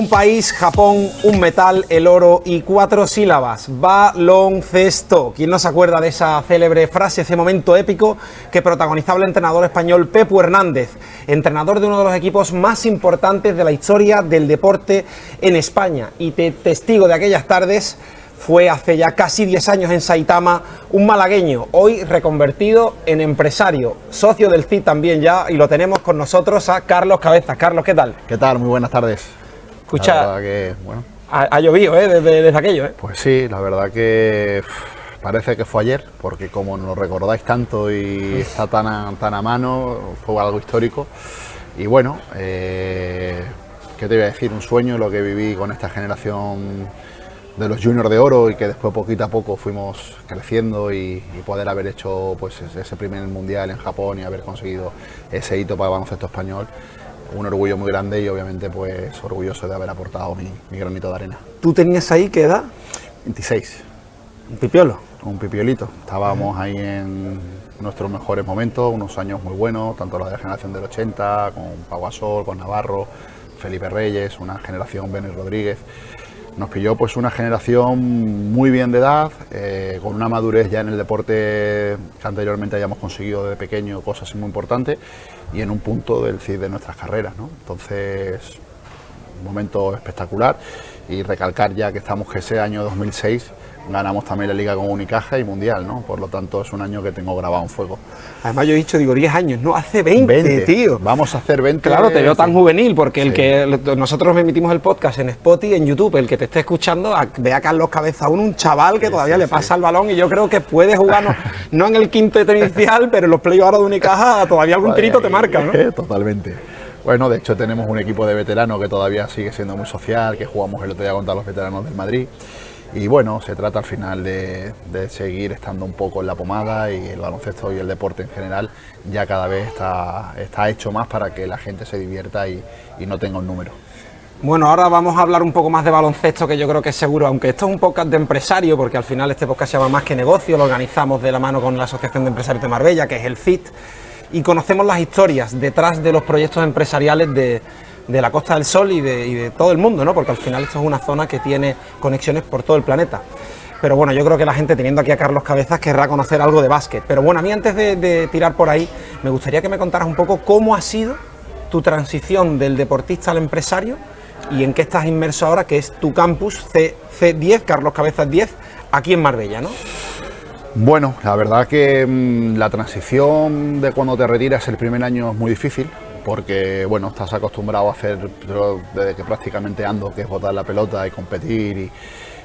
Un país, Japón, un metal, el oro y 4 sílabas. Baloncesto. ¿Quién no se acuerda de esa célebre frase, ese momento épico que protagonizaba el entrenador español Pepu Hernández, entrenador de uno de los equipos más importantes de la historia del deporte en España? Y testigo de aquellas tardes fue hace ya casi 10 años en Saitama, un malagueño, hoy reconvertido en empresario, socio del CID también ya, y lo tenemos con nosotros a Carlos Cabezas. Carlos, ¿qué tal? ¿Qué tal? Muy buenas tardes. Escucha, la verdad que, bueno, ha llovido desde aquello, Pues sí, la verdad que parece que fue ayer, porque como nos recordáis tanto y está tan a mano, fue algo histórico. Y bueno, ¿qué te voy a decir? Un sueño lo que viví con esta generación de los juniors de oro, y que después poquito a poco fuimos creciendo y poder haber hecho pues ese primer mundial en Japón y haber conseguido ese hito para el baloncesto español. Un orgullo muy grande y obviamente pues orgulloso de haber aportado mi granito de arena. ¿Tú tenías ahí qué edad? 26. Un pipiolo. Un pipiolito. Estábamos ahí en nuestros mejores momentos, unos años muy buenos, tanto la de la generación del 80, con Pau Gasol, con Navarro, Felipe Reyes, una generación, Benny Rodríguez. Nos pilló pues una generación muy bien de edad, con una madurez ya en el deporte que anteriormente hayamos conseguido desde pequeño, cosas muy importantes, y en un punto del CID de nuestras carreras, ¿no? Entonces, un momento espectacular, y recalcar ya que estamos, que ese año 2006 ganamos también la Liga con Unicaja y Mundial, ¿no? Por lo tanto, es un año que tengo grabado en fuego. Además, yo he dicho, digo, 10 años, no, hace 20, tío. Vamos a hacer 20. Claro, te veo tan juvenil, porque sí. Nosotros emitimos el podcast en Spotify, en YouTube, el que te esté escuchando, ve a Carlos Cabeza, un chaval que todavía le pasa el balón, y yo creo que puede jugar, no en el quinteto inicial, pero en los playoffs ahora de Unicaja todavía algún tirito te marca, ¿no? Totalmente. Bueno, de hecho tenemos un equipo de veteranos que todavía sigue siendo muy social, que jugamos el otro día contra los veteranos del Madrid. Y bueno, se trata al final de seguir estando un poco en la pomada, y el baloncesto y el deporte en general ya cada vez está hecho más para que la gente se divierta y no tenga un número. Bueno, ahora vamos a hablar un poco más de baloncesto, que yo creo que es seguro, aunque esto es un podcast de empresario, porque al final este podcast se llama Más que Negocio, lo organizamos de la mano con la Asociación de Empresarios de Marbella, que es el CIT, y conocemos las historias detrás de los proyectos empresariales de la Costa del Sol y de todo el mundo, ¿no? Porque al final esto es una zona que tiene conexiones por todo el planeta. Pero bueno, yo creo que la gente, teniendo aquí a Carlos Cabezas, querrá conocer algo de básquet. Pero bueno, a mí, antes de tirar por ahí, me gustaría que me contaras un poco cómo ha sido tu transición del deportista al empresario y en qué estás inmerso ahora, que es tu campus C10, Carlos Cabezas 10, aquí en Marbella, ¿no? Bueno, la verdad que la transición de cuando te retiras el primer año es muy difícil, porque bueno, estás acostumbrado a hacer, desde que prácticamente ando, que es botar la pelota y competir,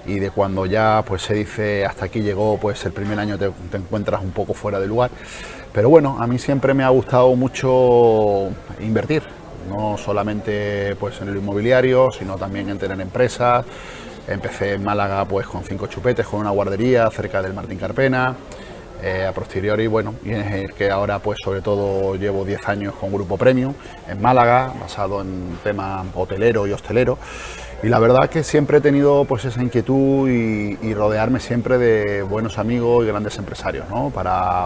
y de cuando ya pues se dice hasta aquí llegó, pues el primer año te encuentras un poco fuera de lugar. Pero bueno, a mí siempre me ha gustado mucho invertir, no solamente pues en el inmobiliario, sino también en tener empresas. Empecé en Málaga pues con 5 chupetes, con una guardería cerca del Martín Carpena. A posteriori, bueno, y es que ahora pues sobre todo llevo 10 años con Grupo Premium en Málaga, basado en tema hotelero y hostelero, y la verdad que siempre he tenido pues esa inquietud y rodearme siempre de buenos amigos y grandes empresarios, ¿no?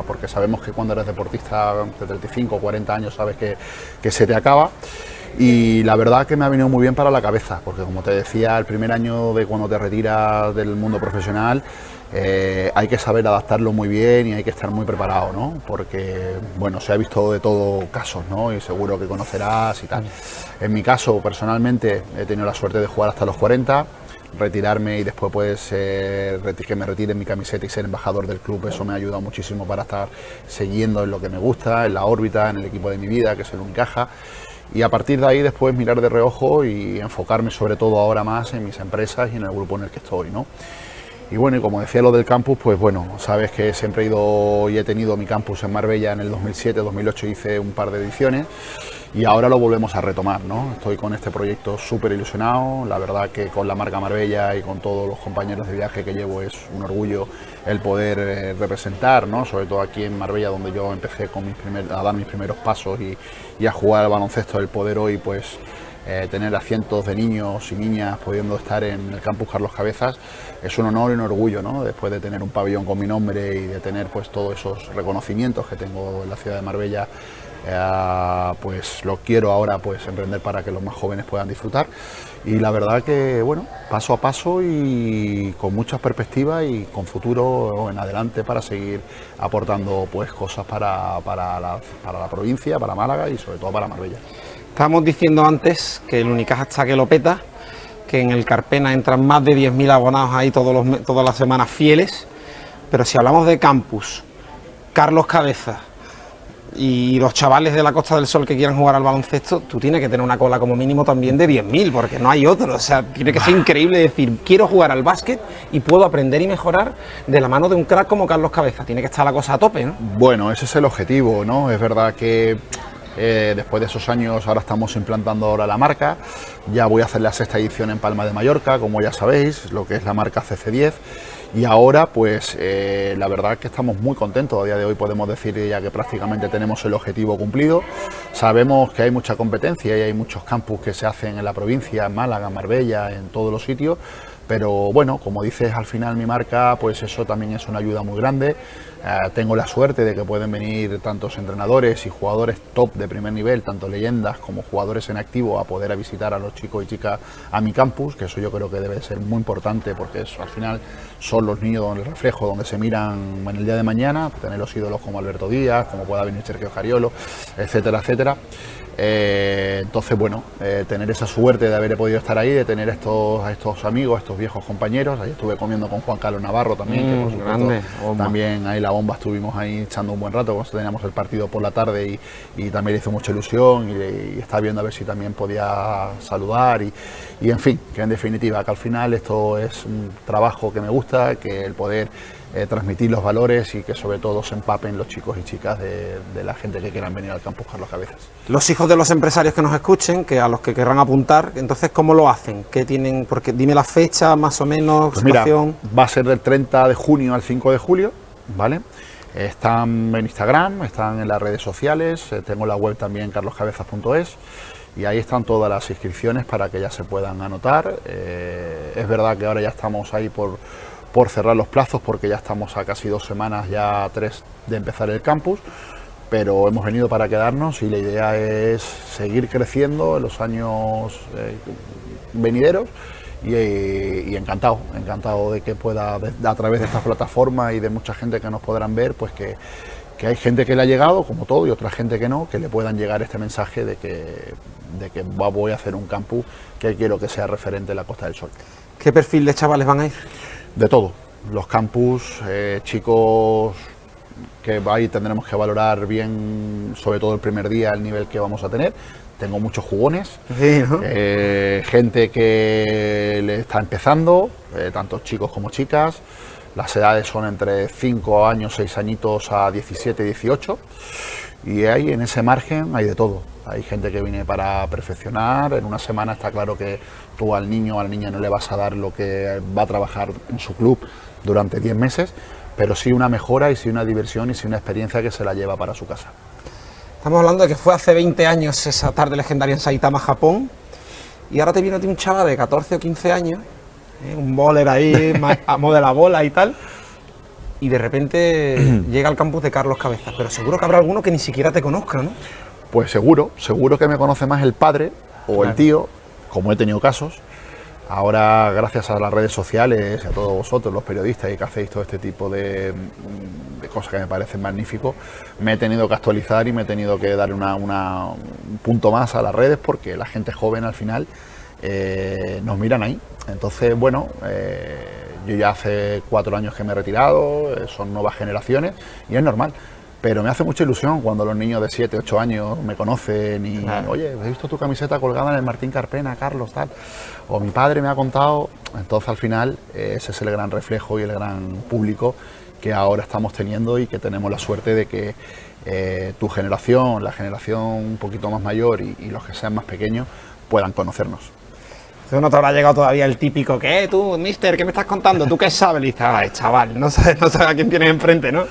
Porque sabemos que cuando eres deportista de 35 o 40 años sabes que se te acaba. Y la verdad que me ha venido muy bien para la cabeza, porque como te decía, el primer año de cuando te retiras del mundo profesional, hay que saber adaptarlo muy bien y hay que estar muy preparado, ¿no? Porque, bueno, se ha visto de todo casos, ¿no? Y seguro que conocerás y tal. En mi caso, personalmente, he tenido la suerte de jugar hasta los 40, retirarme y después pues que me retire en mi camiseta y ser embajador del club. Eso me ha ayudado muchísimo para estar siguiendo en lo que me gusta, en la órbita, en el equipo de mi vida, que es el Unicaja. Y a partir de ahí después mirar de reojo y enfocarme sobre todo ahora más en mis empresas y en el grupo en el que estoy, ¿no? Y bueno, y como decía lo del campus, pues bueno, sabes que siempre he ido y he tenido mi campus en Marbella en el 2007, 2008 hice un par de ediciones y ahora lo volvemos a retomar, ¿no? Estoy con este proyecto súper ilusionado, la verdad que con la marca Marbella y con todos los compañeros de viaje que llevo es un orgullo el poder representar, ¿no? Sobre todo aquí en Marbella, donde yo empecé a dar mis primeros pasos y a jugar al baloncesto, el poder hoy pues tener a cientos de niños y niñas pudiendo estar en el campus Carlos Cabezas es un honor y un orgullo, ¿no? Después de tener un pabellón con mi nombre y de tener pues todos esos reconocimientos que tengo en la ciudad de Marbella, pues lo quiero ahora pues emprender para que los más jóvenes puedan disfrutar. Y la verdad que, bueno, paso a paso y con muchas perspectivas y con futuro en adelante para seguir aportando pues cosas para la provincia, para Málaga y sobre todo para Marbella. Estábamos diciendo antes que el Unicaja está que lo peta, que en el Carpena entran más de 10.000 abonados ahí todas las semanas fieles, pero si hablamos de campus, Carlos Cabezas y los chavales de la Costa del Sol que quieran jugar al baloncesto, tú tienes que tener una cola como mínimo también de 10.000, porque no hay otro. O sea, tiene que ser increíble decir, quiero jugar al básquet y puedo aprender y mejorar de la mano de un crack como Carlos Cabezas. Tiene que estar la cosa a tope, ¿no? Bueno, ese es el objetivo, ¿no? Es verdad que después de esos años ahora estamos implantando ahora la marca. Ya voy a hacer la 6ª edición en Palma de Mallorca, como ya sabéis, lo que es la marca CC10. Y ahora, pues la verdad es que estamos muy contentos. A día de hoy podemos decir ya que prácticamente tenemos el objetivo cumplido. Sabemos que hay mucha competencia y hay muchos campus que se hacen en la provincia, en Málaga, en Marbella, en todos los sitios. Pero bueno, como dices, al final mi marca, pues eso también es una ayuda muy grande. Tengo la suerte de que pueden venir tantos entrenadores y jugadores top de primer nivel, tanto leyendas como jugadores en activo, a poder visitar a los chicos y chicas a mi campus, que eso yo creo que debe ser muy importante, porque eso, al final son los niños donde el reflejo, donde se miran en el día de mañana, tener los ídolos como Alberto Díaz, como pueda venir Sergio Jariolo, etcétera, etcétera. Entonces, bueno, tener esa suerte de haber podido estar ahí, de tener a estos amigos, estos viejos compañeros. Ahí estuve comiendo con Juan Carlos Navarro también, que por supuesto también ahí la bomba, estuvimos ahí echando un buen rato cuando teníamos el partido por la tarde y también le hizo mucha ilusión y estaba viendo a ver si también podía saludar y en fin, que en definitiva, que al final esto es un trabajo que me gusta, que el poder transmitir los valores y que sobre todo se empapen los chicos y chicas de la gente que quieran venir al campus Carlos Cabezas. Los hijos de los empresarios que nos escuchen, que a los que querrán apuntar, entonces ¿cómo lo hacen? ¿Qué tienen? Porque dime la fecha, más o menos, pues mira, situación. va a ser del 30 de junio al 5 de julio, ¿vale? Están en Instagram, están en las redes sociales, tengo la web también carloscabezas.es y ahí están todas las inscripciones para que ya se puedan anotar. Es verdad que ahora ya estamos ahí por cerrar los plazos, porque ya estamos a casi 2 semanas, ya 3 de empezar el campus, pero hemos venido para quedarnos y la idea es seguir creciendo en los años venideros y encantado de que pueda, a través de esta plataforma y de mucha gente que nos podrán ver, pues que hay gente que le ha llegado, como todo, y otra gente que no, que le puedan llegar este mensaje de que voy a hacer un campus que quiero que sea referente en la Costa del Sol. ¿Qué perfil de chavales van a ir? De todo, los campus, chicos que ahí tendremos que valorar bien, sobre todo el primer día, el nivel que vamos a tener. Tengo muchos jugones, Sí, ¿no? gente que le está empezando, tanto chicos como chicas. Las edades son entre 5 años, 6 añitos a 17, 18. Y ahí en ese margen hay de todo. Hay gente que viene para perfeccionar. En una semana está claro que tú al niño o a la niña no le vas a dar lo que va a trabajar en su club durante 10 meses, pero sí una mejora y sí una diversión y sí una experiencia que se la lleva para su casa. Estamos hablando de que fue hace 20 años esa tarde legendaria en Saitama, Japón, y ahora te viene a ti un chaval de 14 o 15 años, un bowler ahí, amo de la bola y tal, y de repente llega al campus de Carlos Cabezas, pero seguro que habrá alguno que ni siquiera te conozca, ¿no? Pues seguro que me conoce más el padre o Claro. el tío, como he tenido casos. Ahora, gracias a las redes sociales y a todos vosotros, los periodistas, y que hacéis todo este tipo de cosas que me parecen magníficos, me he tenido que actualizar y me he tenido que dar un punto más a las redes, porque la gente joven al final nos miran ahí. Entonces, bueno, yo ya hace 4 años que me he retirado, son nuevas generaciones y es normal. Pero me hace mucha ilusión cuando los niños de 7, 8 años me conocen y, Claro. oye, he visto tu camiseta colgada en el Martín Carpena, Carlos, tal. O mi padre me ha contado. Entonces, al final, ese es el gran reflejo y el gran público que ahora estamos teniendo y que tenemos la suerte de que tu generación, la generación un poquito más mayor y los que sean más pequeños puedan conocernos. Entonces no te habrá llegado todavía el típico, ¿qué tú, mister, qué me estás contando? ¿Tú qué sabes? Y dices, ay, chaval, no sabes a quién tienes enfrente, ¿no?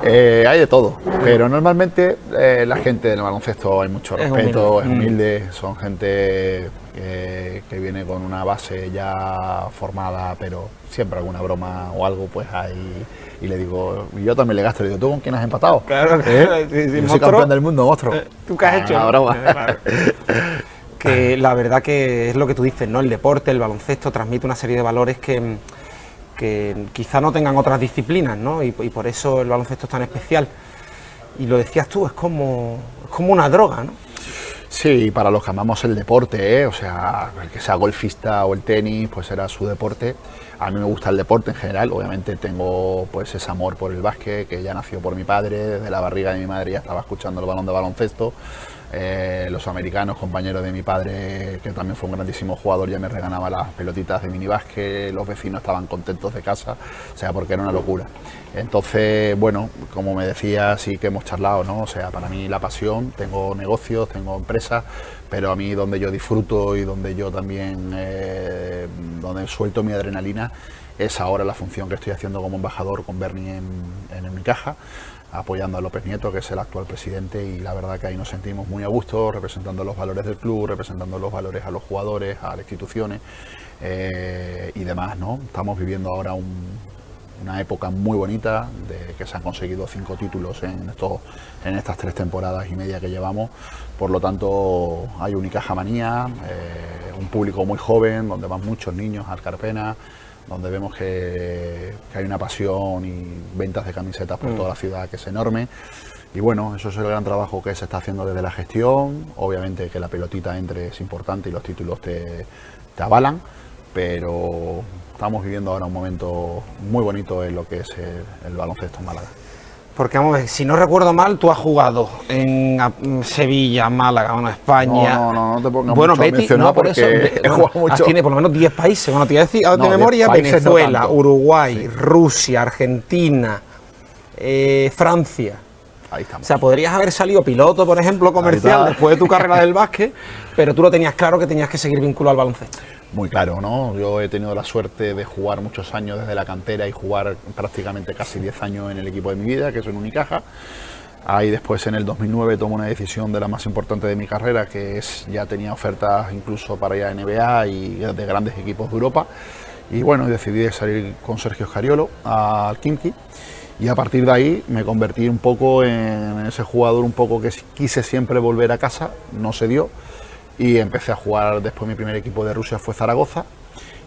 Hay de todo, pero normalmente la gente del baloncesto hay mucho Es respeto, humilde. es humilde, son gente que viene con una base ya formada, pero siempre alguna broma o algo pues hay. Y le digo, y yo también le gasto, le digo, ¿tú con quién has empatado? Claro, Yo soy campeón del mundo, monstruo. ¿Tú qué has hecho? Una broma. Claro. Que la verdad que es lo que tú dices, ¿no? El deporte, el baloncesto transmite una serie de valores que quizá no tengan otras disciplinas, ¿no? Y por eso el baloncesto es tan especial. Y lo decías tú, es como una droga, ¿no? Sí, para los que amamos el deporte, o sea, el que sea golfista o el tenis, pues era su deporte. A mí me gusta el deporte en general, obviamente tengo pues ese amor por el básquet, que ya nació por mi padre, desde la barriga de mi madre ya estaba escuchando el balón de baloncesto. Los americanos, compañeros de mi padre, que también fue un grandísimo jugador, ya me regalaba las pelotitas de minibásquet, los vecinos estaban contentos de casa, o sea, porque era una locura. Entonces, bueno, como me decía, sí que hemos charlado, ¿no? O sea, para mí la pasión, tengo negocios, tengo empresas, pero a mí donde yo disfruto y donde yo también, donde suelto mi adrenalina, es ahora la función que estoy haciendo como embajador con Bernie en Unicaja, apoyando a López Nieto, que es el actual presidente, y la verdad que ahí nos sentimos muy a gusto, representando los valores del club, representando los valores a los jugadores, a las instituciones y demás, ¿no? Estamos viviendo ahora una época muy bonita, de que se han conseguido 5 títulos en estas 3 temporadas y media que llevamos, por lo tanto hay Unicaja manía, un público muy joven, donde van muchos niños al Carpena, donde vemos que hay una pasión y ventas de camisetas por toda la ciudad que es enorme. Y bueno, eso es el gran trabajo que se está haciendo desde la gestión. Obviamente que la pelotita entre es importante y los títulos te avalan, pero estamos viviendo ahora un momento muy bonito en lo que es el baloncesto en Málaga. Porque vamos a ver, si no recuerdo mal, tú has jugado en Sevilla, Málaga, bueno, España. No te pongas bueno, mucho a mencionar no, por eso, he jugado mucho. Tiene por lo menos 10 países, bueno, te iba a decir, de memoria, Venezuela, no Uruguay, Rusia, Argentina, Francia. Ahí estamos. O sea, podrías haber salido piloto, por ejemplo, comercial después de tu carrera del básquet, pero tú lo tenías claro que tenías que seguir vinculado al baloncesto. Muy claro, ¿no? Yo he tenido la suerte de jugar muchos años desde la cantera y jugar prácticamente casi 10 años en el equipo de mi vida, que es en Unicaja. Ahí después en el 2009 tomo una decisión de la más importante de mi carrera, que es ya tenía ofertas incluso para ir a NBA y de grandes equipos de Europa. Y bueno, decidí salir con Sergio Scariolo al Khimki. Y a partir de ahí me convertí un poco en ese jugador un poco que quise siempre volver a casa, no se dio. Y empecé a jugar, después mi primer equipo de Rusia fue Zaragoza,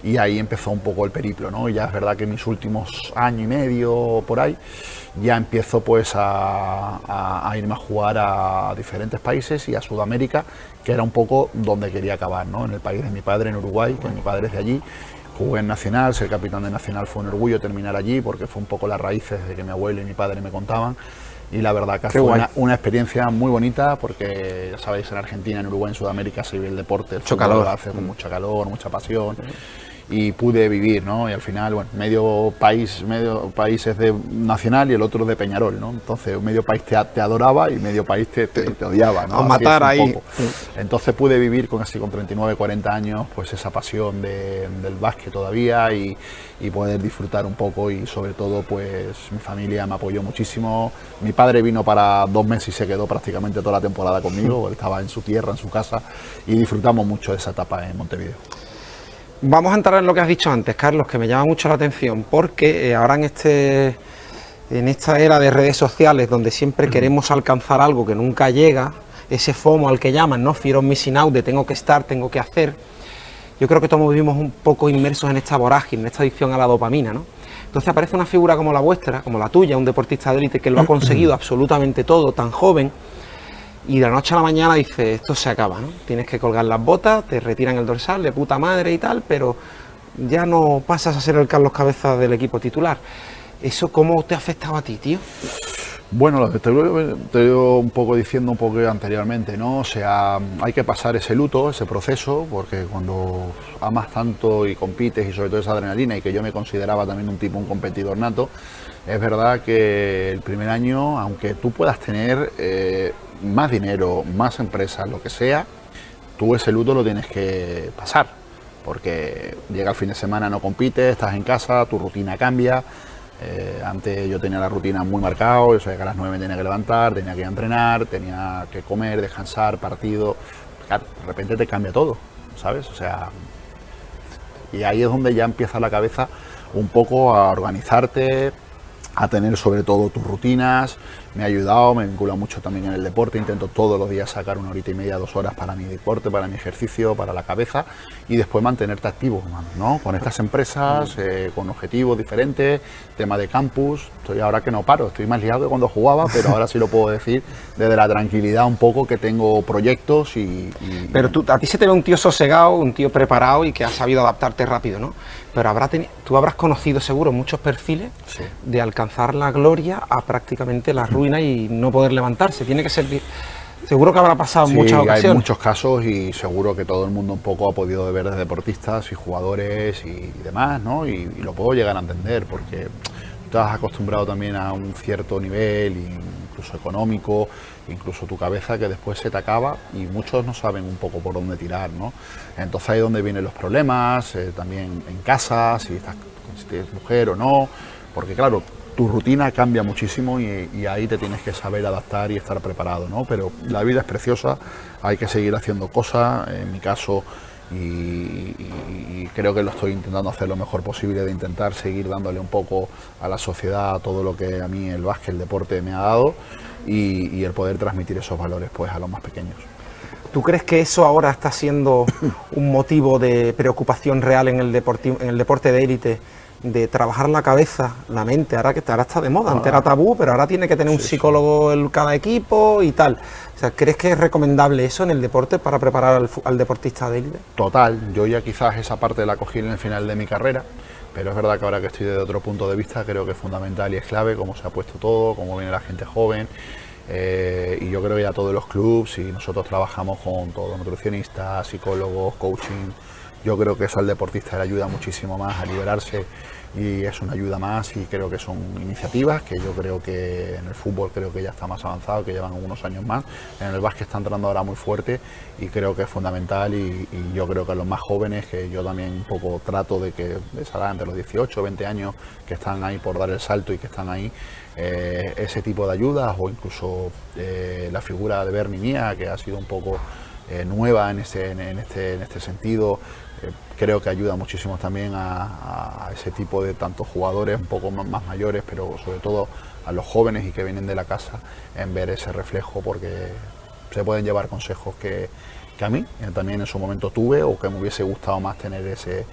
y ahí empezó un poco el periplo, ¿no? Y ya es verdad que en mis últimos año y medio por ahí, ya empiezo pues a irme a jugar a diferentes países y a Sudamérica, que era un poco donde quería acabar, ¿no? En el país de mi padre, en Uruguay, que mi padre es de allí. Jugué en Nacional, ser capitán de Nacional fue un orgullo terminar allí, porque fue un poco las raíces de que mi abuelo y mi padre me contaban. Y la verdad que fue una experiencia muy bonita, porque ya sabéis, en Argentina, en Uruguay, en Sudamérica se vive el deporte, el fútbol lo hace con mucho calor, mucha pasión, y pude vivir, ¿no? Y al final, bueno, medio país es de Nacional y el otro de Peñarol, ¿no? Entonces, medio país te adoraba y medio país te odiaba, ¿no? A matar ahí. Poco. Entonces pude vivir con 39, 40 años, pues esa pasión del básquet todavía y poder disfrutar un poco, y sobre todo pues mi familia me apoyó muchísimo. Mi padre vino para 2 meses y se quedó prácticamente toda la temporada conmigo, él estaba en su tierra, en su casa, y disfrutamos mucho de esa etapa en Montevideo. Vamos a entrar en lo que has dicho antes, Carlos, que me llama mucho la atención, porque ahora en esta era de redes sociales, donde siempre queremos alcanzar algo que nunca llega, ese FOMO al que llaman, ¿no? Fear of missing out, de tengo que estar, tengo que hacer. Yo creo que todos vivimos un poco inmersos en esta vorágine, en esta adicción a la dopamina, ¿no? Entonces aparece una figura como la vuestra, como la tuya, un deportista de élite que lo ha conseguido absolutamente todo, tan joven, y de la noche a la mañana dice, esto se acaba, ¿no? Tienes que colgar las botas, te retiran el dorsal de puta madre y tal, pero ya no pasas a ser el Carlos Cabeza del equipo titular. ¿Eso cómo te ha afectado a ti, tío? Bueno, lo que te he ido un poco diciendo un poco anteriormente, ¿no? O sea, hay que pasar ese luto, ese proceso, porque cuando amas tanto y compites, y sobre todo esa adrenalina, y que yo me consideraba también un competidor nato, es verdad que el primer año, aunque tú puedas tener más dinero, más empresas, lo que sea, tú ese luto lo tienes que pasar, porque llega el fin de semana, no compites, estás en casa, tu rutina cambia. Antes yo tenía la rutina muy marcada, yo sabía que a las 9 me tenía que levantar, tenía que ir a entrenar, tenía que comer, descansar, partido. Claro, de repente te cambia todo. ¿sabes? O sea, y ahí es donde ya empieza la cabeza un poco a organizarte, a tener sobre todo tus rutinas. Me ha ayudado, me vincula mucho también en el deporte, intento todos los días sacar 1 horita y media, 2 horas para mi deporte, para mi ejercicio, para la cabeza, y después mantenerte activo, ¿no? Con estas empresas, con objetivos diferentes, tema de campus. Estoy ahora que no paro, estoy más liado que cuando jugaba, pero ahora sí lo puedo decir desde la tranquilidad un poco, que tengo proyectos Pero a ti se te ve un tío sosegado, un tío preparado y que ha sabido adaptarte rápido, ¿no? Pero tú habrás conocido seguro muchos perfiles de alcanzar la gloria a prácticamente la ruina y no poder levantarse. Tiene que ser... Seguro que habrá pasado en muchas ocasiones. Hay muchos casos y seguro que todo el mundo un poco ha podido ver de deportistas y jugadores y demás, ¿no? Y lo puedo llegar a entender porque estás acostumbrado también a un cierto nivel, incluso económico, incluso tu cabeza, que después se te acaba y muchos no saben un poco por dónde tirar, ¿no? Entonces ahí es donde vienen los problemas, también en casa, si tienes mujer o no, porque claro, tu rutina cambia muchísimo y ahí te tienes que saber adaptar y estar preparado, ¿no? Pero la vida es preciosa, hay que seguir haciendo cosas, en mi caso, y creo que lo estoy intentando hacer lo mejor posible, de intentar seguir dándole un poco a la sociedad todo lo que a mí el básquet, el deporte me ha dado, y el poder transmitir esos valores pues a los más pequeños. ¿Tú crees que eso ahora está siendo un motivo de preocupación real en el deporte de élite? De trabajar la cabeza, la mente, ahora está de moda, antes era tabú, pero ahora tiene que tener un psicólogo en cada equipo y tal. O sea, ¿crees que es recomendable eso en el deporte para preparar al deportista de élite? Total, yo ya quizás esa parte la cogí en el final de mi carrera, pero es verdad que ahora que estoy desde otro punto de vista, creo que es fundamental y es clave cómo se ha puesto todo, cómo viene la gente joven, y yo creo que ya todos los clubs, y nosotros trabajamos con todos nutricionistas, psicólogos, coaching. Yo creo que eso al deportista le ayuda muchísimo más a liberarse y es una ayuda más, y creo que son iniciativas que yo creo que en el fútbol creo que ya está más avanzado, que llevan unos años más. En el básquet está entrando ahora muy fuerte y creo que es fundamental, y yo creo que a los más jóvenes, que yo también un poco trato de que esa edad, entre los 18 o 20 años, que están ahí por dar el salto y que están ahí, ese tipo de ayudas, o incluso la figura de Berni mía, que ha sido un poco nueva en este sentido. Creo que ayuda muchísimo también a ese tipo de tantos jugadores un poco más mayores, pero sobre todo a los jóvenes y que vienen de la casa, en ver ese reflejo, porque se pueden llevar consejos que a mí también en su momento tuve, o que me hubiese gustado más tener ese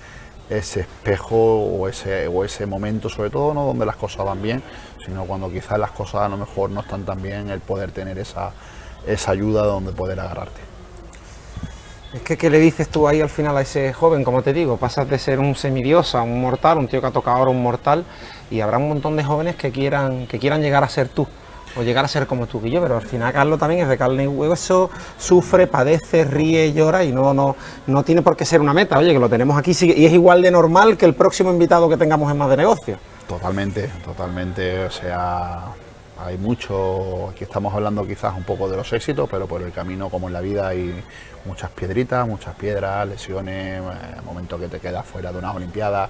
espejo o ese momento, sobre todo no donde las cosas van bien, sino cuando quizás las cosas a lo mejor no están tan bien, el poder tener esa ayuda donde poder agarrarte. Es que, ¿qué le dices tú ahí al final a ese joven? Como te digo, pasas de ser un semidios a un mortal, un tío que ha tocado ahora un mortal, y habrá un montón de jóvenes que quieran llegar a ser tú, o llegar a ser como tú y yo, pero al final Carlos también es de carne y hueso, sufre, padece, ríe, llora, y no tiene por qué ser una meta. Oye, que lo tenemos aquí y es igual de normal que el próximo invitado que tengamos en Más de Negocio. Totalmente, o sea, hay mucho, aquí estamos hablando quizás un poco de los éxitos, pero por el camino, como en la vida, hay muchas piedritas, muchas piedras, lesiones, momento que te quedas fuera de unas olimpiadas,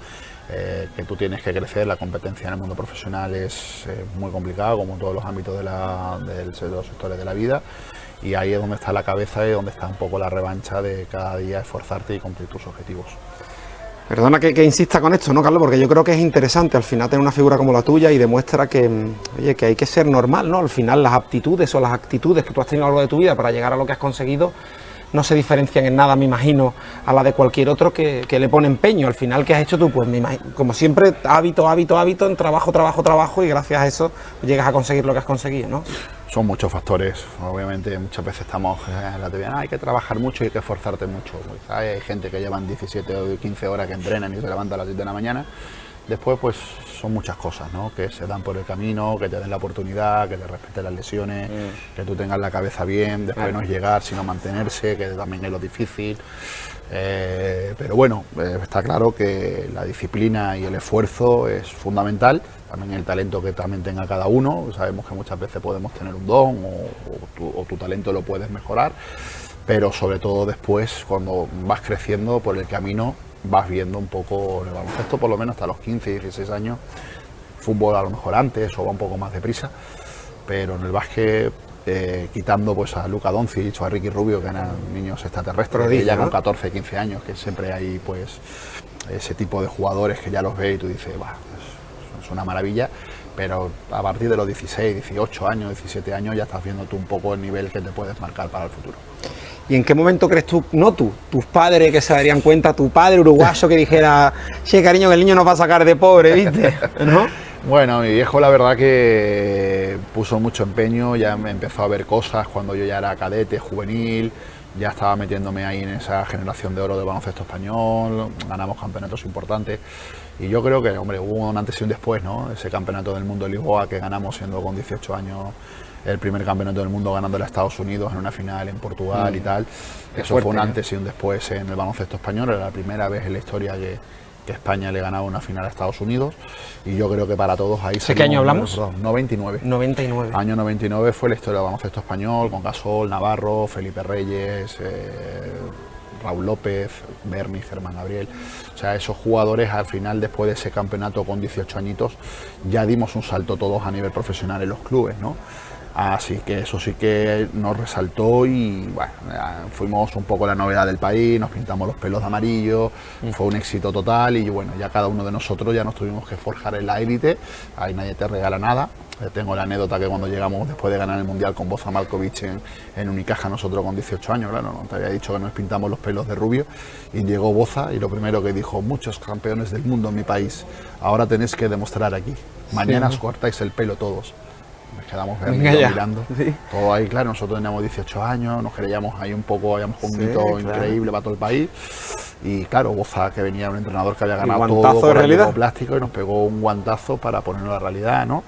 que tú tienes que crecer. La competencia en el mundo profesional es muy complicada, como en todos los ámbitos de los sectores de la vida, y ahí es donde está la cabeza y donde está un poco la revancha de cada día esforzarte y cumplir tus objetivos. Perdona que insista con esto, ¿no, Carlos? Porque yo creo que es interesante al final tener una figura como la tuya y demuestra que, oye, que hay que ser normal, ¿no? Al final las aptitudes o las actitudes que tú has tenido a lo largo de tu vida para llegar a lo que has conseguido no se diferencian en nada, me imagino, a la de cualquier otro que le pone empeño. Al final, ¿qué has hecho tú? Pues me imagino, como siempre, hábito, en trabajo, y gracias a eso llegas a conseguir lo que has conseguido, ¿no? Son muchos factores, obviamente muchas veces estamos en la teoría, hay que trabajar mucho y hay que esforzarte mucho. Pues hay gente que llevan 17 o 15 horas que entrenan y se levantan a las 7 de la mañana. Después pues son muchas cosas, ¿no? Que se dan por el camino, que te den la oportunidad, que te respeten las lesiones, que tú tengas la cabeza bien, después no es llegar sino mantenerse, que también es lo difícil. Pero bueno, está claro que la disciplina y el esfuerzo es fundamental, también el talento que también tenga cada uno. Sabemos que muchas veces podemos tener un don o tu talento lo puedes mejorar, pero sobre todo después, cuando vas creciendo por el camino, vas viendo un poco el baloncesto, por lo menos hasta los 15, 16 años, fútbol a lo mejor antes o va un poco más deprisa, pero en el básquet quitando pues a Luka Doncic o a Ricky Rubio, que eran niños extraterrestres, Prodigio, ya con ¿no? 14, 15 años, que siempre hay pues ese tipo de jugadores que ya los ves y tú dices, "Buah, es una maravilla", pero a partir de los 16, 18 años, 17 años ya estás viendo tú un poco el nivel que te puedes marcar para el futuro. ¿Y en qué momento crees tú, no tú, tus padres que se darían cuenta, tu padre uruguayo que dijera, che, cariño, que el niño nos va a sacar de pobre, ¿viste? ¿No? Bueno, mi viejo la verdad que puso mucho empeño, ya me empezó a ver cosas cuando yo ya era cadete, juvenil, ya estaba metiéndome ahí en esa generación de oro del baloncesto español, ganamos campeonatos importantes y yo creo que, hombre, hubo un antes y un después, ¿no? Ese campeonato del mundo de Lisboa que ganamos siendo con 18 años el primer campeonato del mundo ganándole a Estados Unidos en una final en Portugal y tal. Eso fuerte, fue un antes y un después en el baloncesto español, era la primera vez en la historia que España le ganaba una final a Estados Unidos y yo creo que para todos ahí... ¿De qué año hablamos? 99. 99. Año 99 fue la historia del baloncesto español con Gasol, Navarro, Felipe Reyes, Raúl López, Berni, Germán Gabriel. O sea, esos jugadores al final, después de ese campeonato con 18 añitos, ya dimos un salto todos a nivel profesional en los clubes, ¿no? Así que eso sí que nos resaltó y bueno, fuimos un poco la novedad del país, nos pintamos los pelos de amarillo, fue un éxito total y bueno, ya cada uno de nosotros ya nos tuvimos que forjar en la élite, ahí nadie te regala nada. Tengo la anécdota que cuando llegamos después de ganar el Mundial con Boza Malkovich en Unicaja, nosotros con 18 años, claro, no te había dicho que nos pintamos los pelos de rubio y llegó Boza y lo primero que dijo, muchos campeones del mundo en mi país, ahora tenéis que demostrar aquí, mañana os cortáis el pelo todos. Nos quedamos mirando, sí. Todo ahí, claro, nosotros teníamos 18 años, nos creíamos ahí un poco, habíamos un mito increíble para todo el país. Y claro, Boza, que venía un entrenador que había ganado todo por el juego plástico y nos pegó un guantazo para ponernos a la realidad, ¿no?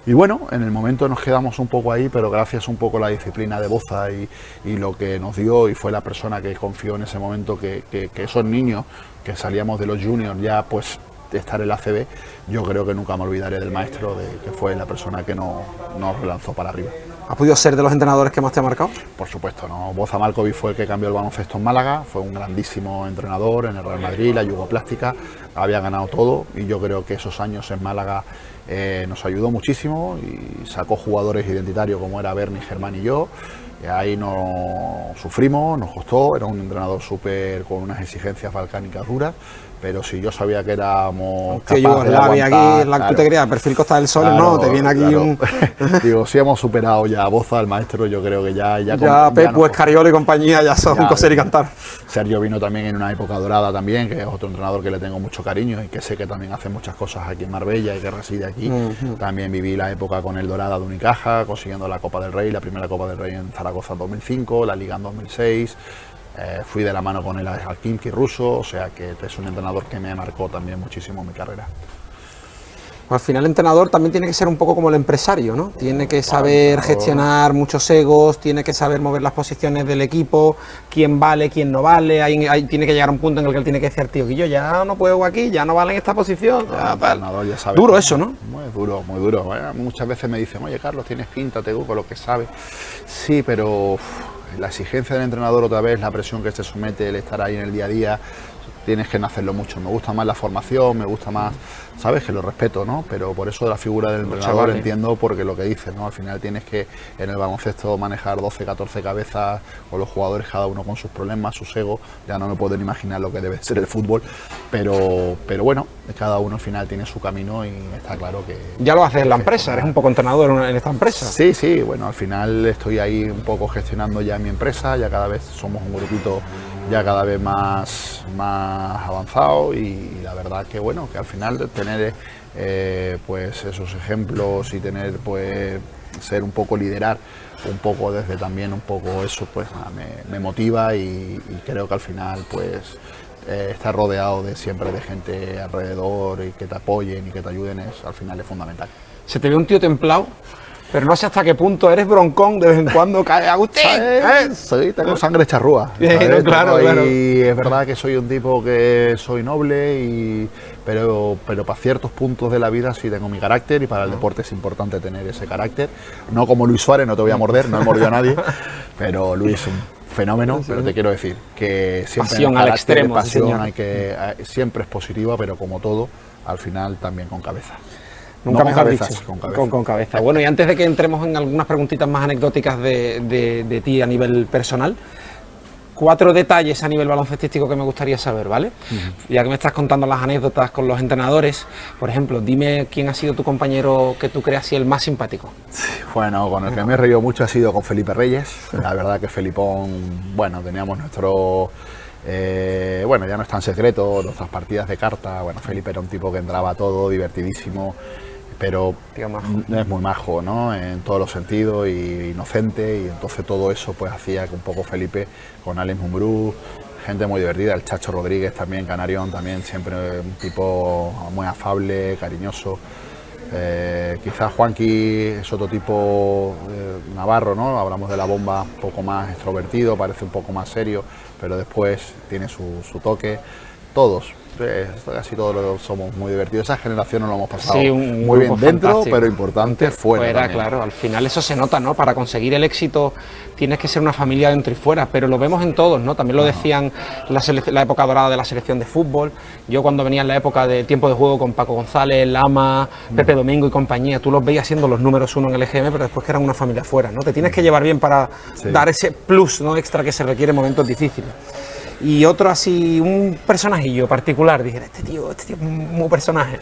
Y bueno, en el momento nos quedamos un poco ahí, pero gracias un poco a la disciplina de Boza y lo que nos dio, y fue la persona que confió en ese momento que esos niños que salíamos de los juniors ya pues de estar en la ACB, yo creo que nunca me olvidaré del maestro, que fue la persona que nos relanzó para arriba. ¿Has podido ser de los entrenadores que más te ha marcado? Por supuesto, ¿no? Boza Malkovich fue el que cambió el baloncesto en Málaga, fue un grandísimo entrenador en el Real Madrid, la jugoplástica, había ganado todo y yo creo que esos años en Málaga nos ayudó muchísimo y sacó jugadores identitarios como era Berni, Germán y yo. Y ahí nos sufrimos, nos costó, era un entrenador súper con unas exigencias balcánicas duras, pero si yo sabía que éramos capaces de aguantar, aquí, claro, tú te creías, perfil Costa del Sol, claro, no, te viene aquí claro. Un... Digo, si hemos superado ya a Boza, al maestro, yo creo que ya Pepu, Escariolo y compañía ya son coser y cantar. Sergio vino también en una época dorada también, que es otro entrenador que le tengo mucho cariño y que sé que también hace muchas cosas aquí en Marbella y que reside aquí. También viví la época con el Dorada de Unicaja, consiguiendo la Copa del Rey, la primera Copa del Rey en Zaragoza en 2005, la Liga en 2006. Fui de la mano con el Alkimki ruso, o sea que es un entrenador que me marcó también muchísimo en mi carrera. Al final el entrenador también tiene que ser un poco como el empresario, ¿no? Tiene que saber gestionar muchos egos, tiene que saber mover las posiciones del equipo, quién vale, quién no vale, ahí tiene que llegar a un punto en el que él tiene que decir, tío, que yo ya no puedo aquí, ya no vale en esta posición. Ya sabe, duro eso, ¿no? Muy duro, muy duro. Bueno, muchas veces me dicen, oye Carlos, tienes pinta, te gusta lo que sabes. Sí, pero la exigencia del entrenador otra vez, la presión que se somete, el estar ahí en el día a día, tienes que hacerlo mucho. Me gusta más la formación, me gusta más, sabes que lo respeto, ¿no? Pero por eso la figura del entrenador entiendo porque lo que dices, ¿no? Al final tienes que en el baloncesto manejar 12, 14 cabezas con los jugadores cada uno con sus problemas, sus egos. Ya no me pueden imaginar lo que debe ser el fútbol, pero bueno, cada uno al final tiene su camino y está claro que... Ya lo haces en la empresa, eres un poco entrenador en esta empresa. Sí, sí, bueno, al final estoy ahí un poco gestionando ya mi empresa, ya cada vez somos un grupito ya cada vez más avanzado y la verdad que bueno, que al final tener pues esos ejemplos y tener pues ser un poco liderar un poco desde también un poco eso pues me motiva y creo que al final pues estar rodeado de siempre de gente alrededor y que te apoyen y que te ayuden al final es fundamental. Se te ve un tío templado, pero no sé hasta qué punto eres broncón, de vez en cuando cae Agustín. Sí, tengo sangre charrúa. Claro, claro. Y es verdad que soy un tipo que soy noble, pero para ciertos puntos de la vida sí tengo mi carácter y para el deporte es importante tener ese carácter. No como Luis Suárez, no te voy a morder, no he mordido a nadie, pero Luis es un fenómeno, pero te quiero decir que siempre pasión al extremo, pasión siempre es positiva, pero como todo, al final también con cabeza. Nunca No con mejor cabezas, dicho. con cabeza. Con cabeza. Bueno, y antes de que entremos en algunas preguntitas más anecdóticas de ti a nivel personal, 4 detalles a nivel baloncestístico que me gustaría saber, ¿vale? Ya que me estás contando las anécdotas con los entrenadores, por ejemplo, dime quién ha sido tu compañero que tú creas el más simpático. Bueno, con el que me he reído mucho ha sido con Felipe Reyes. La verdad que Felipón, bueno, teníamos nuestro... bueno, ya no es tan secreto, nuestras partidas de carta. Bueno, Felipe era un tipo que entraba a todo, divertidísimo, pero es muy majo, ¿no? En todos los sentidos, y inocente, y entonces todo eso pues hacía que un poco Felipe, con Alex Mumbrú, gente muy divertida, el Chacho Rodríguez también, Canarión también, siempre un tipo muy afable, cariñoso. Quizás Juanqui es otro tipo, Navarro, ¿no? Hablamos de la bomba, un poco más extrovertido, parece un poco más serio, pero después tiene su toque. Todos, casi todos somos muy divertidos. Esa generación nos lo hemos pasado muy bien dentro, fantástico. pero importante fuera. Claro, al final eso se nota, ¿no? Para conseguir el éxito tienes que ser una familia dentro y fuera, pero lo vemos en todos, ¿no? También lo decían la época dorada de la selección de fútbol. Yo cuando venía en la época de tiempo de juego con Paco González, Lama, Pepe Domingo y compañía, tú los veías siendo los números 1 en el EGM, pero después que eran una familia fuera, ¿no? Te tienes que llevar bien para dar ese plus, ¿no? Extra que se requiere en momentos difíciles. Y otro así, un personajillo particular, dijera, este tío es un personaje.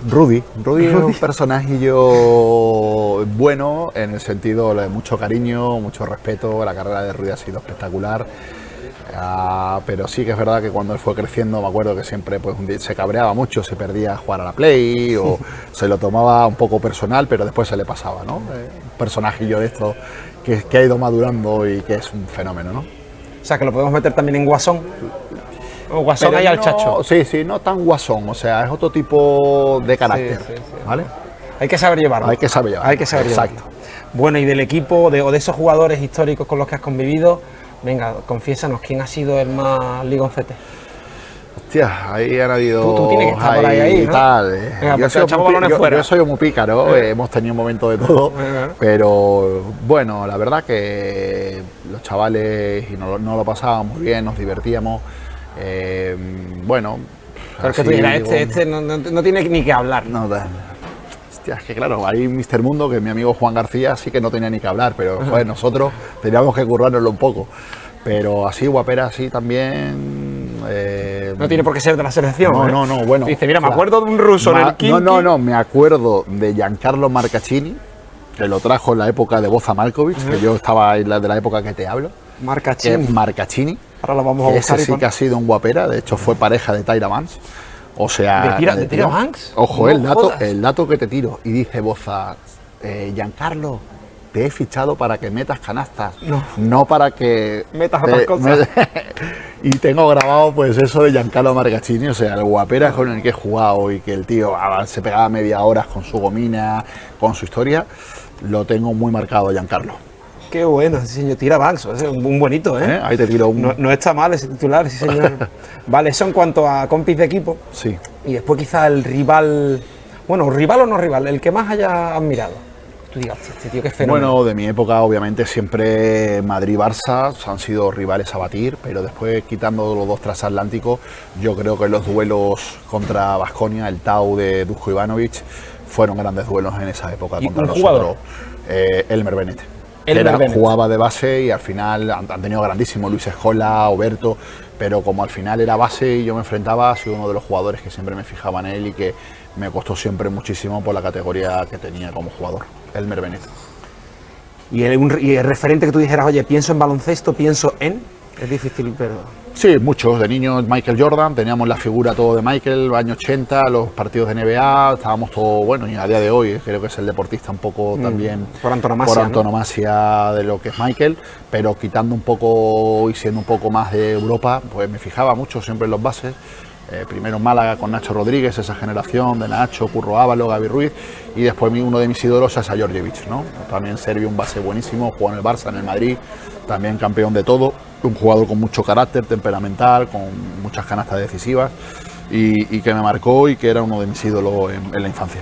Rudy es un personajillo bueno, en el sentido de mucho cariño, mucho respeto. La carrera de Rudy ha sido espectacular. Pero sí que es verdad que cuando él fue creciendo, me acuerdo que siempre pues, un día se cabreaba mucho, se perdía a jugar a la Play o se lo tomaba un poco personal, pero después se le pasaba, ¿no? Un personajillo de esto que ha ido madurando y que es un fenómeno, ¿no? O sea, que lo podemos meter también en Guasón. O Guasón Pero ahí al Chacho. Sí, no tan Guasón, o sea, es otro tipo de carácter, sí. ¿vale? Hay que saber llevarlo. Hay que saber llevarlo. Exacto. Bueno, y del equipo, o de esos jugadores históricos con los que has convivido, venga, confiésanos, ¿quién ha sido el más ligoncete? Hostia, ahí han habido... Tú tienes que estar por ahí, ¿no? Tal, Venga, yo soy muy pícaro, hemos tenido momentos de todo, pero bueno, la verdad que los chavales no lo pasábamos muy bien, nos divertíamos, bueno... Pero es que tú dirás, este no tiene ni que hablar. No, hostia, es que claro, ahí Mr. Mundo, que mi amigo Juan García sí que no tenía ni que hablar, pero joder, nosotros teníamos que currárnoslo un poco. Pero así, guapera, así también... no tiene por qué ser de la selección. No, bueno. Dice, mira, me acuerdo de un ruso en el Kinky. No, me acuerdo de Giancarlo Marcaccini, que lo trajo en la época de Boza Malkovich, que yo estaba en de la época que te hablo. Marcaccini. Ahora lo vamos a buscar. Ese sí que ha sido un guapera, de hecho fue pareja de Tyra Banks. O sea... ¿De Tyra Banks? Ojo, el dato que te tiro. Y dice Boza, Giancarlo, te he fichado para que metas canastas, no para que... metas otras cosas. Y tengo grabado pues eso de Giancarlo Marcaccini, o sea, el guapera con el que he jugado y que el tío se pegaba media hora con su gomina, con su historia, lo tengo muy marcado, Giancarlo. Qué bueno, sí señor, Tyra Banks, es un bonito, ¿eh? Ahí te tiro un... No está mal ese titular, sí señor. Vale, eso en cuanto a compis de equipo. Sí. Y después quizá el rival, bueno, rival o no rival, el que más haya admirado. Tú digas, este tío que es fenómeno. Bueno, de mi época obviamente siempre Madrid y Barça han sido rivales a batir, pero después quitando los dos transatlánticos, yo creo que los duelos contra Baskonia, el Tau de Dusko Ivanovic, fueron grandes duelos en esa época ¿Y contra un nosotros. jugador? Elmer Bennett. Bennett. Jugaba de base y al final han tenido grandísimos, Luis Escola, Oberto, pero como al final era base y yo me enfrentaba, ha sido uno de los jugadores que siempre me fijaba en él y que me costó siempre muchísimo por la categoría que tenía como jugador, Elmer Bennett. Y el referente que tú dijeras, oye, pienso en baloncesto, pienso en... Es difícil, pero... Sí, muchos. De niños, Michael Jordan, teníamos la figura todo de Michael, años 80, los partidos de NBA, estábamos todos, bueno, y a día de hoy creo que es el deportista un poco también por antonomasia, de lo que es Michael, pero quitando un poco y siendo un poco más de Europa, pues me fijaba mucho siempre en los bases. Primero en Málaga con Nacho Rodríguez, esa generación de Nacho, Curro Ávalo, Gaby Ruiz, y después uno de mis ídolos es a Djordjevic, ¿no? También serbio, un base buenísimo, jugó en el Barça, en el Madrid, también campeón de todo, un jugador con mucho carácter, temperamental, con muchas canastas decisivas y que me marcó y que era uno de mis ídolos en la infancia.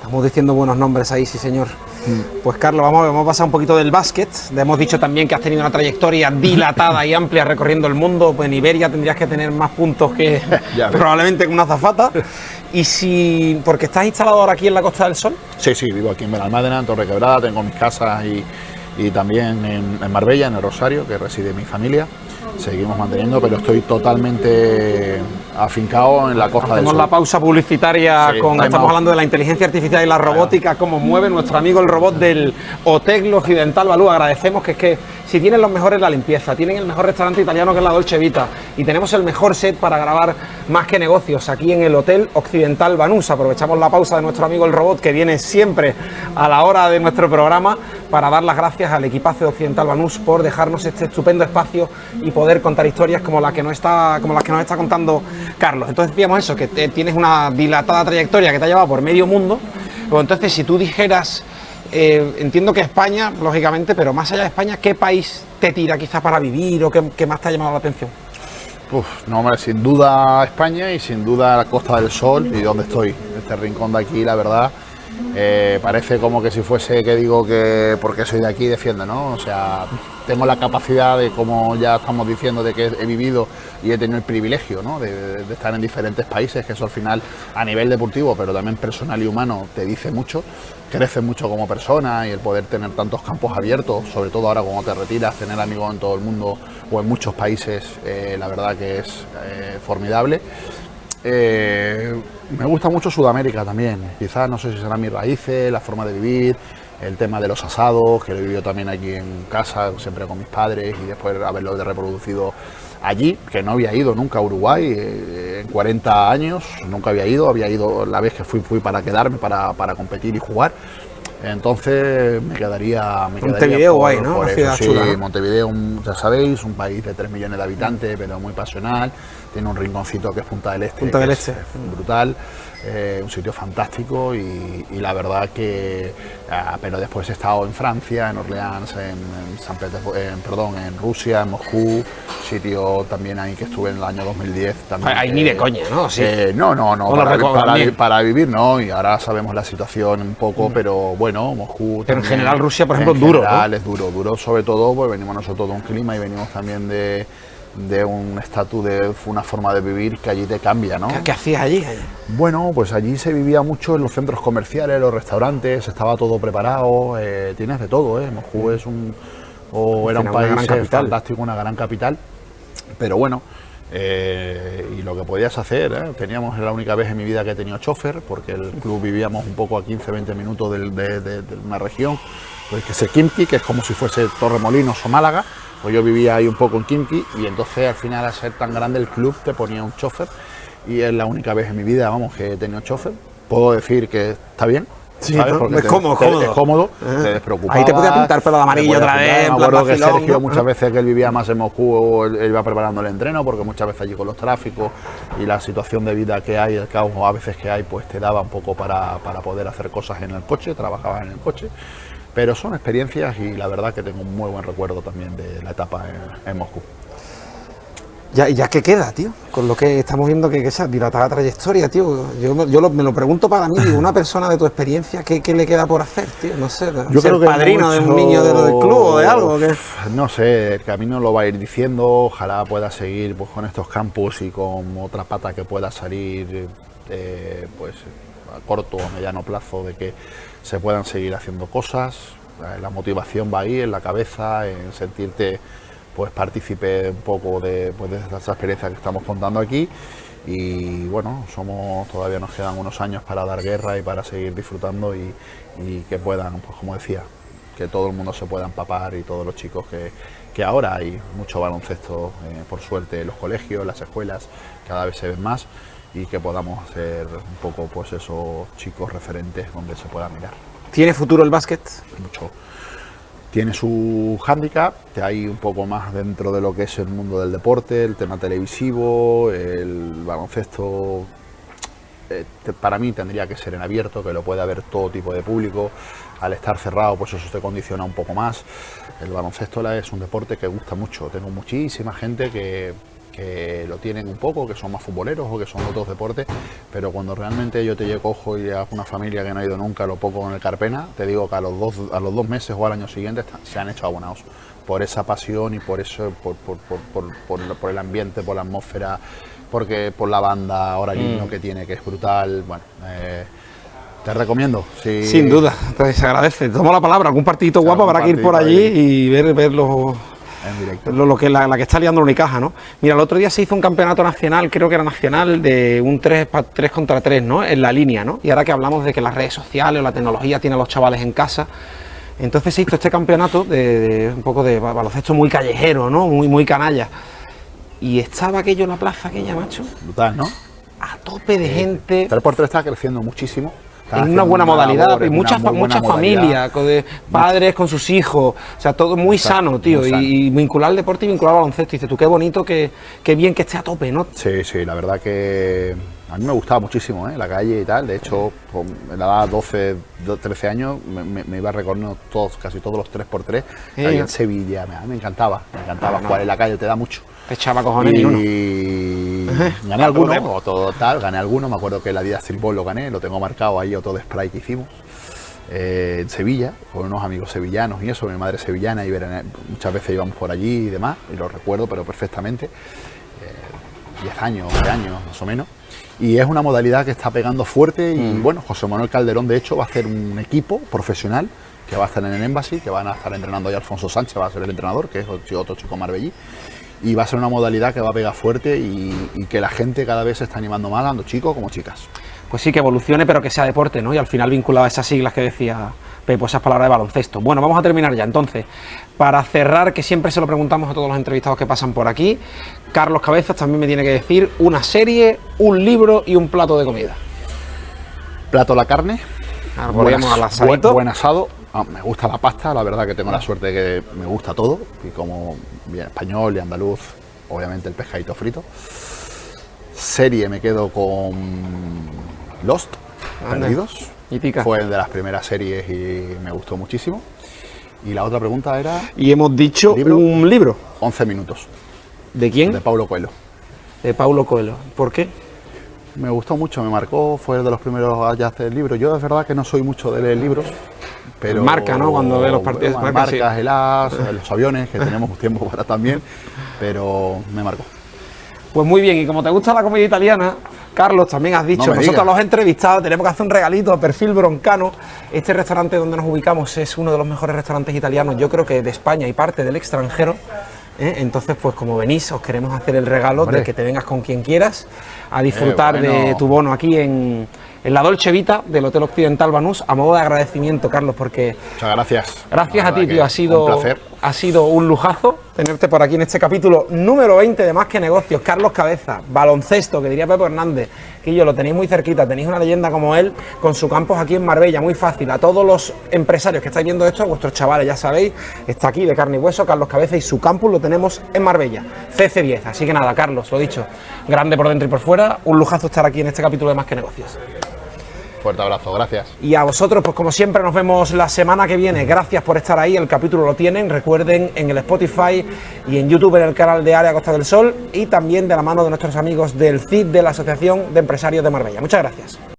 Estamos diciendo buenos nombres ahí, sí señor. Pues Carlos, vamos a pasar un poquito del básquet. Le hemos dicho también que has tenido una trayectoria dilatada y amplia recorriendo el mundo. Pues en Iberia tendrías que tener más puntos que probablemente que una azafata. Y porque estás instalado ahora aquí en la Costa del Sol. Sí, vivo aquí en Benalmádena, en Torrequebrada, tengo mis casas y también en Marbella, en el Rosario, que reside mi familia. Seguimos manteniendo, pero estoy totalmente afincado en la Costa del Sol. Hacemos la pausa publicitaria sí, estamos hablando de la inteligencia artificial y la robótica, cómo mueve nuestro amigo el robot del Oteglo Occidental Balú. Agradecemos que es que si tienen los mejores la limpieza, tienen el mejor restaurante italiano que es la Dolce Vita y tenemos el mejor set para grabar Más que Negocios aquí en el Hotel Occidental Banús. Aprovechamos la pausa de nuestro amigo el robot que viene siempre a la hora de nuestro programa para dar las gracias al equipazo de Occidental Banús por dejarnos este estupendo espacio y poder contar historias como las que nos está contando Carlos. Entonces decíamos eso, que tienes una dilatada trayectoria que te ha llevado por medio mundo. Pues entonces, si tú dijeras, entiendo que España, lógicamente, pero más allá de España, ¿qué país te tira quizás para vivir o qué más te ha llamado la atención? No, hombre, sin duda España y sin duda la Costa del Sol y donde estoy. Este rincón de aquí, la verdad, parece como que si fuese que digo que porque soy de aquí defiendo, ¿no? O sea, tengo la capacidad de, como ya estamos diciendo, de que he vivido y he tenido el privilegio, ¿no? de estar en diferentes países, que eso al final a nivel deportivo, pero también personal y humano, te dice mucho, creces mucho como persona y el poder tener tantos campos abiertos, sobre todo ahora cuando te retiras, tener amigos en todo el mundo o en muchos países, la verdad que es formidable. Me gusta mucho Sudamérica también, quizás no sé si serán mis raíces, la forma de vivir, el tema de los asados, que lo he vivido también aquí en casa, siempre con mis padres y después haberlo reproducido allí, que no había ido nunca a Uruguay en 40 años, nunca había ido la vez que fui para quedarme, para competir y jugar. Entonces me quedaría Montevideo, guay, ¿no? Por Ciudad eso, chula, sí, ¿no? Montevideo, ya sabéis, un país de 3 millones de habitantes, pero muy pasional. Tiene un rinconcito que es Punta del Este, es brutal, un sitio fantástico y la verdad que... pero después he estado en Francia, en Orleans, en Rusia, en Moscú, sitio también ahí que estuve en el año 2010. También, ahí ni de coña, ¿no? Sí. No, para vivir no, y ahora sabemos la situación un poco, pero bueno, Moscú... Pero también, en general Rusia, por ejemplo, en duro, general, ¿no? es duro, sobre todo, pues venimos nosotros de un clima y venimos también de un estatus, de una forma de vivir que allí te cambia, ¿no? ¿Qué hacías allí? Bueno, pues allí se vivía mucho en los centros comerciales, los restaurantes, estaba todo preparado, tienes de todo, ¿eh? Moscú es era un país fantástico, una gran capital, pero bueno, y lo que podías hacer, era la única vez en mi vida que he tenido chofer, porque el club vivíamos un poco a 15-20 minutos de una región, pues que es Kimki, que es como si fuese Torremolinos o Málaga. Pues yo vivía ahí un poco en Kimki y entonces al final, al ser tan grande el club, te ponía un chofer y es la única vez en mi vida, vamos, que he tenido chofer. Puedo decir que está bien, sí, ¿sabes? ¿no? Es cómodo, te despreocupabas. Ahí te podía pintar pelo de amarillo otra vez. Me acuerdo que Sergio muchas veces que él vivía más en Moscú, él iba preparando el entreno, porque muchas veces allí con los tráficos y la situación de vida que hay, el caos a veces que hay, pues te daba un poco para poder hacer cosas en el coche, trabajabas en el coche. Pero son experiencias y la verdad que tengo un muy buen recuerdo también de la etapa en Moscú. Ya qué queda, tío, con lo que estamos viendo que esa dilatada trayectoria, tío. Me lo pregunto para mí, digo, una persona de tu experiencia, ¿qué le queda por hacer, tío? No sé, yo creo que padrino de un niño del club o de algo. ¿Qué? No sé, el camino lo va a ir diciendo, ojalá pueda seguir pues, con estos campus y con otra pata que pueda salir pues a corto o mediano plazo de que se puedan seguir haciendo cosas. La motivación va ahí en la cabeza, en sentirte pues partícipe un poco de esa experiencia que estamos contando aquí y bueno, todavía nos quedan unos años para dar guerra y para seguir disfrutando y que puedan, pues como decía, que todo el mundo se pueda empapar y todos los chicos que ahora hay mucho baloncesto, por suerte en los colegios, en las escuelas, cada vez se ven más y que podamos ser un poco pues esos chicos referentes donde se pueda mirar. ¿Tiene futuro el básquet? Mucho. Tiene su hándicap, que hay un poco más dentro de lo que es el mundo del deporte, el tema televisivo, el baloncesto. Para mí tendría que ser en abierto, que lo pueda ver todo tipo de público. Al estar cerrado, pues eso te condiciona un poco más. El baloncesto es un deporte que gusta mucho. Tengo muchísima gente que que lo tienen un poco, que son más futboleros o que son otros deportes, pero cuando realmente yo te cojo y a una familia que no ha ido nunca, lo poco con el Carpena, te digo que a los dos meses o al año siguiente se han hecho abonados por esa pasión y por eso, por el ambiente, por la atmósfera, porque por la banda, ahora el himno que tiene, que es brutal. Bueno, te recomiendo. Sí. Sin duda, te se agradece. Tomo la palabra, algún partidito guapo habrá que ir por allí y ver los... En directo. Lo que la que está liando la Unicaja, ¿no? Mira, el otro día se hizo un campeonato nacional, creo que era nacional, de un 3 contra 3, ¿no? En la línea, ¿no? Y ahora que hablamos de que las redes sociales o la tecnología tiene a los chavales en casa, entonces se hizo este campeonato de un poco de baloncesto muy callejero, ¿no? Muy canalla. Y estaba aquello en la plaza, aquella, macho. Brutal, ¿no? A tope de gente. 3x3 está creciendo muchísimo. En una buena modalidad, muchas familias, padres con sus hijos, o sea, todo muy sano, tío, y vincular el deporte y vincular el baloncesto. Y dices tú, qué bonito, qué bien que esté a tope, ¿no? Sí, sí, la verdad que a mí me gustaba muchísimo, la calle y tal. De hecho, en la edad 12, 13 años me iba recorriendo casi todos los 3x3 ahí en Sevilla. Me encantaba jugar en la calle, te da mucho. Te echaba cojones ni uno. Gané alguno, o todo tal, gané alguno. Me acuerdo que el Adidas Streetball lo gané, lo tengo marcado ahí, otro de spray que hicimos en Sevilla, con unos amigos sevillanos y eso, mi madre sevillana, y muchas veces íbamos por allí y demás, y lo recuerdo, pero perfectamente. 10 años, 11 años más o menos. Y es una modalidad que está pegando fuerte y bueno, José Manuel Calderón de hecho va a hacer un equipo profesional que va a estar en el Embassy, que van a estar entrenando ahí Alfonso Sánchez, va a ser el entrenador, que es otro chico marbellí. Y va a ser una modalidad que va a pegar fuerte y que la gente cada vez se está animando más, tanto chicos como chicas. Pues sí, que evolucione, pero que sea deporte, ¿no? Y al final vinculado a esas siglas que decía Pepo, esas palabras de baloncesto. Bueno, vamos a terminar ya. Entonces, para cerrar, que siempre se lo preguntamos a todos los entrevistados que pasan por aquí, Carlos Cabezas también me tiene que decir una serie, un libro y un plato de comida. Plato la carne. Buen asado. Me gusta la pasta, la verdad que tengo la suerte de que me gusta todo, y como bien español y andaluz, obviamente el pescadito frito. Serie me quedo con Lost, Perdidos. Fue de las primeras series y me gustó muchísimo. Y la otra pregunta era... Y hemos dicho un libro. 11 minutos. ¿De quién? De Paulo Coelho. De Paulo Coelho. ¿Por qué? Me gustó mucho, me marcó, fue de los primeros a hacer libros. Yo es verdad que no soy mucho de leer libros, pero... Marca, ¿no? Cuando ve los partidos. Marcas, sí. El as, los aviones, que tenemos tiempo para también, pero me marcó. Pues muy bien, y como te gusta la comida italiana, Carlos, también has dicho, nosotros los entrevistados tenemos que hacer un regalito a Perfil Broncano. Este restaurante donde nos ubicamos es uno de los mejores restaurantes italianos, yo creo que de España y parte del extranjero. Entonces, pues como venís, os queremos hacer el regalo de que te vengas con quien quieras a disfrutar de tu bono aquí en la Dolce Vita del Hotel Occidental Banús, a modo de agradecimiento, Carlos, porque... Muchas gracias. Gracias a ti, tío, ha sido un lujazo tenerte por aquí en este capítulo número 20 de Más que Negocios. Carlos Cabezas, baloncesto, que diría Pepo Hernández, que lo tenéis muy cerquita, tenéis una leyenda como él, con su campus aquí en Marbella, muy fácil. A todos los empresarios que estáis viendo esto, a vuestros chavales, ya sabéis, está aquí de carne y hueso, Carlos Cabezas, y su campus lo tenemos en Marbella, CC10. Así que nada, Carlos, lo dicho, grande por dentro y por fuera, un lujazo estar aquí en este capítulo de Más que Negocios. Fuerte abrazo, gracias. Y a vosotros, pues como siempre, nos vemos la semana que viene. Gracias por estar ahí, el capítulo lo tienen, recuerden, en el Spotify y en YouTube, en el canal de Área Costa del Sol, y también de la mano de nuestros amigos del CID, de la Asociación de Empresarios de Marbella. Muchas gracias.